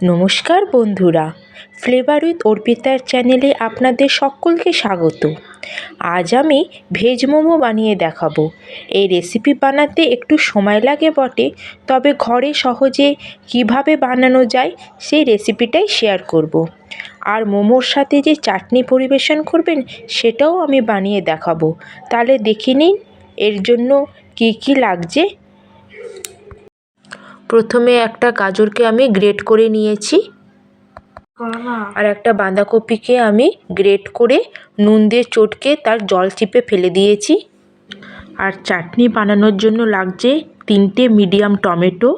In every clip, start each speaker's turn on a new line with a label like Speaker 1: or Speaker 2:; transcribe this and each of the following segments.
Speaker 1: নমস্কার বন্ধুরা, flavour with অর্পিতার চ্যানেলে আপনাদের সকলকে স্বাগত। আজ আমি ভেজ মোমো বানিয়ে দেখাবো। এই রেসিপি বানাতে একটু সময় লাগে বটে, তবে ঘরে সহজে কিভাবে বানানো যায় সেই রেসিপিটাই শেয়ার করব। আর মোমোর সাথে যে চাটনি পরিবেশন করবেন সেটাও আমি বানিয়ে দেখাবো। তাহলে দেখে নিন এর জন্য কি কি লাগছে। প্রথমে একটা গাজরকে আমি গ্রেট করে নিয়েছি, আর একটা বাঁধাকপিকে আমি গ্রেট করে নুন দিয়ে চটকে তার জল চিপে ফেলে দিয়েছি। আর চাটনি বানানোর জন্য লাগছে 3টে মিডিয়াম টমেটো,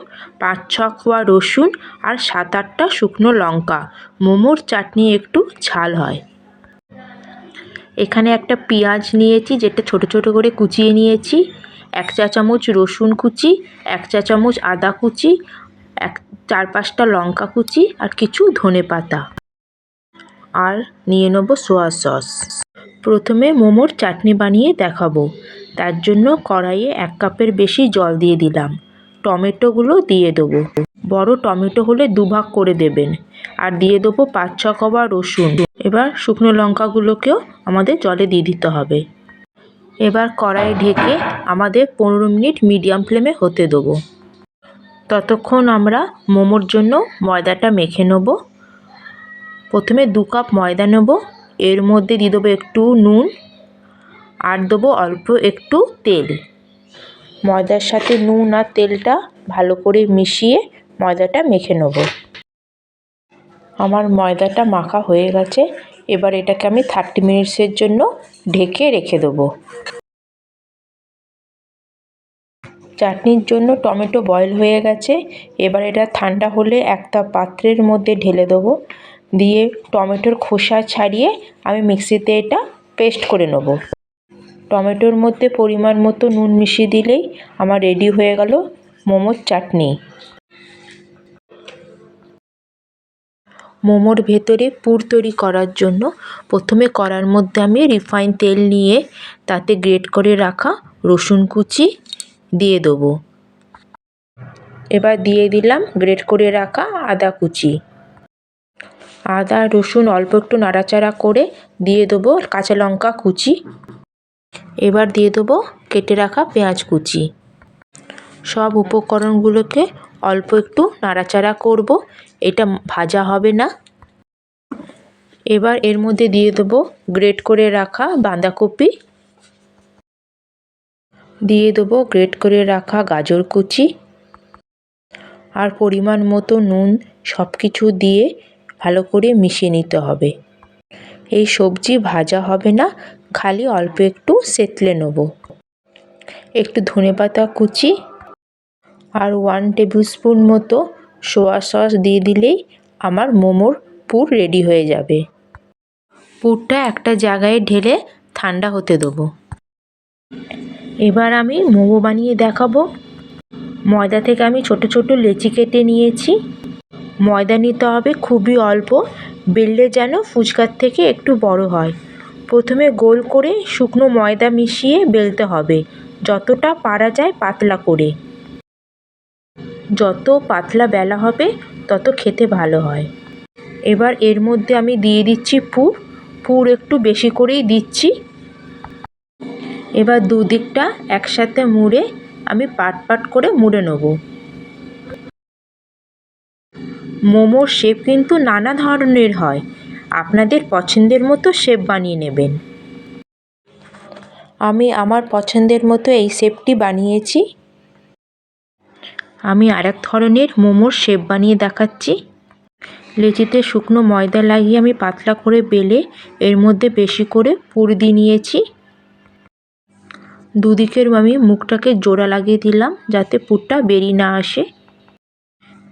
Speaker 1: 5-6 কোয়া রসুন আর 7-8টা শুকনো লঙ্কা। মোমোর চাটনি একটু ঝাল হয়। এখানে একটা পেঁয়াজ নিয়েছি, যেটা ছোট ছোট করে কুচিয়ে নিয়েছি। 1 চা চামচ রসুন কুচি, 1 চা চামচ আদা কুচি, 4-5টা লঙ্কা কুচি আর কিছু ধনেপাতা, আর নিয়ে নেব সোয়া সস। প্রথমে মোমোর চাটনি বানিয়ে দেখাবো। তার জন্য কড়াইয়ে 1 কাপের বেশি জল দিয়ে দিলাম। টমেটোগুলো দিয়ে দেবো। বড় টমেটো হলে 2 ভাগ করে দেবেন। আর দিয়ে দেবো 5-6 কোয়া রসুন। এবার শুকনো লঙ্কাগুলোকেও আমাদের জলে দিয়ে দিতে হবে। এবার কড়াই ঢেকে আমাদের 15 মিনিট মিডিয়াম ফ্লেমে হতে দেবো। ততক্ষণ আমরা মোমোর জন্য ময়দাটা মেখে নেব। প্রথমে 2 কাপ ময়দা নেব, এর মধ্যে দিয়ে দেবো একটু নুন আর দেবো অল্প একটু তেল। ময়দার সাথে নুন আর তেলটা ভালো করে মিশিয়ে ময়দাটা মেখে নেব। আমার ময়দাটা মাখা হয়ে গেছে। এবার এটাকে আমি 30 মিনিটসের জন্য ঢেকে রেখে দেবো। চাটনির জন্য টমেটো বয়েল হয়ে গেছে। এবার এটা ঠান্ডা হলে একটা পাত্রের মধ্যে ঢেলে দেবো। দিয়ে টমেটোর খোসা ছাড়িয়ে আমি মিক্সিতে এটা পেস্ট করে নেব। টমেটোর মধ্যে পরিমাণ মতো নুন মিশিয়ে দিলেই আমার রেডি হয়ে গেল মোমোর চাটনি। মোমোর ভেতরে পুর তৈরি করার জন্য প্রথমে কড়ার মধ্যে আমি রিফাইন তেল নিয়ে তাতে গ্রেট করে রাখা রসুন কুচি দিয়ে দেবো। এবার দিয়ে দিলাম গ্রেট করে রাখা আদা কুচি। আদা রসুন অল্প একটু নাড়াচাড়া করে দিয়ে দেবো কাঁচা লঙ্কা কুচি। এবার দিয়ে দেবো কেটে রাখা পেঁয়াজ কুচি। সব উপকরণগুলোকে অল্প একটু নাড়াচাড়া করব, এটা ভাজা হবে না। এবার এর মধ্যে দিয়ে দেবো গ্রেট করে রাখা বাঁধাকপি, দিয়ে দেবো গ্রেট করে রাখা গাজর কুচি আর পরিমাণ মতো নুন। সব কিছু দিয়ে ভালো করে মিশিয়ে নিতে হবে। এই সবজি ভাজা হবে না, খালি অল্প একটু সেঁতলে নেব। একটু ধনেপাতা কুচি আর 1 টেবিল স্পুন মতো সোয়া সস দিয়ে দিলেই আমার মোমোর পুর রেডি হয়ে যাবে। পুরটা একটা জায়গায় ঢেলে ঠান্ডা হতে দেবো। এবার আমি মোমো বানিয়ে দেখাবো। ময়দা থেকে আমি ছোট ছোট লেচি কেটে নিয়েছি। ময়দা নিতে হবে খুবই অল্প, বেললে যেন ফুচকার থেকে একটু বড় হয়। প্রথমে গোল করে শুকনো ময়দা মিশিয়ে বেলতে হবে, যতটা পারা যায় পাতলা করে। যত পাতলা বেলা হবে তত খেতে ভালো হয়। এবার এর মধ্যে আমি দিয়ে দিচ্ছি পুর একটু বেশি করেই দিচ্ছি। এবার দুদিকটা একসাথে মুড়ে আমি পাট করে মুড়ে নেব। মোমোর শেপ কিন্তু নানা ধরনের হয়, আপনাদের পছন্দের মতো শেপ বানিয়ে নেবেন। আমি আমার পছন্দের মতো এই শেপটি বানিয়েছি। আমি আরেক ধরনের মোমোর শেপ বানিয়ে দেখাচ্ছি। লেচিতে শুকনো ময়দা লাগিয়ে আমি পাতলা করে বেলে এর মধ্যে বেশি করে পুর দিয়ে নিয়েছি। দুদিকের আমি মুখটাকে জোড়া লাগিয়ে দিলাম যাতে পুরটা বেরিয়ে না আসে।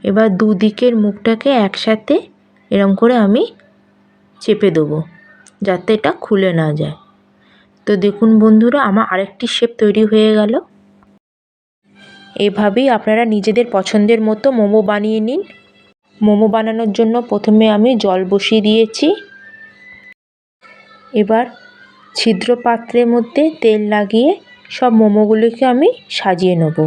Speaker 1: এবার দুদিকের মুখটাকে একসাথে এরম করে আমি চেপে দেবো যাতে এটা খুলে না যায়। তো দেখুন বন্ধুরা, আমার আরেকটি শেপ তৈরি হয়ে গেল। এভাবেই আপনারা নিজেদের পছন্দের মতো মোমো বানিয়ে নিন। মোমো বানানোর জন্য প্রথমে আমি জল বসিয়ে দিয়েছি। এবার ছিদ্র পাত্রের মধ্যে তেল লাগিয়ে সব মোমোগুলোকে আমি সাজিয়ে নেব।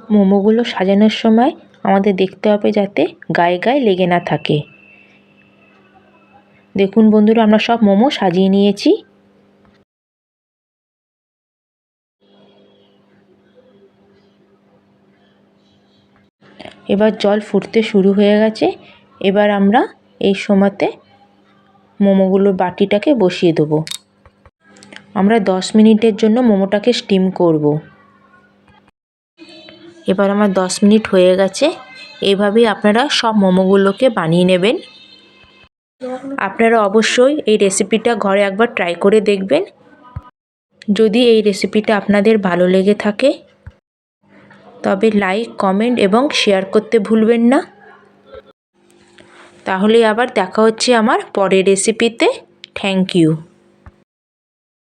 Speaker 1: মোমোগুলো সাজানোর সময় আমাদের দেখতে হবে যাতে গায়ে গায়ে লেগে না থাকে। দেখুন বন্ধুরা, আমরা সব মোমো সাজিয়ে নিয়েছি। এবার জল ফুটতে শুরু হয়ে গেছে। এবার আমরা এই সময়তে মোমোগুলোর বাটিটাকে বসিয়ে দেবো। আমরা 10 মিনিটের জন্য মোমোটাকে স্টিম করব। এবার আমার 10 মিনিট হয়ে গেছে। এইভাবেই আপনারা সব মোমোগুলোকে বানিয়ে নেবেন। আপনারা অবশ্যই এই রেসিপিটা ঘরে একবার ট্রাই করে দেখবেন। যদি এই রেসিপিটা আপনাদের ভালো লেগে থাকে তবে লাইক, কমেন্ট এবং শেয়ার করতে ভুলবেন না। তাহলে আবার দেখা হচ্ছে আমার পরের রেসিপিতে। Thank you.